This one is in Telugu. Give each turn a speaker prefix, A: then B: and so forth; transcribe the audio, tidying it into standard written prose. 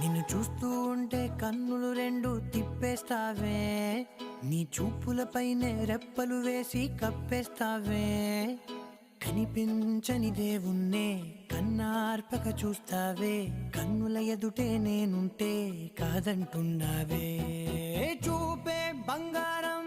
A: నిన్ను చూస్తూ ఉంటే కన్నులు రెండు తిప్పేస్తావే, నీ చూపులపైనే రెప్పలు వేసి కప్పేస్తావే. కనిపించని దేవుణ్ణే కన్నార్పక చూస్తావే, కన్నుల ఎదుటే నేనుంటే కాదంటున్నావే. చూపే బంగారం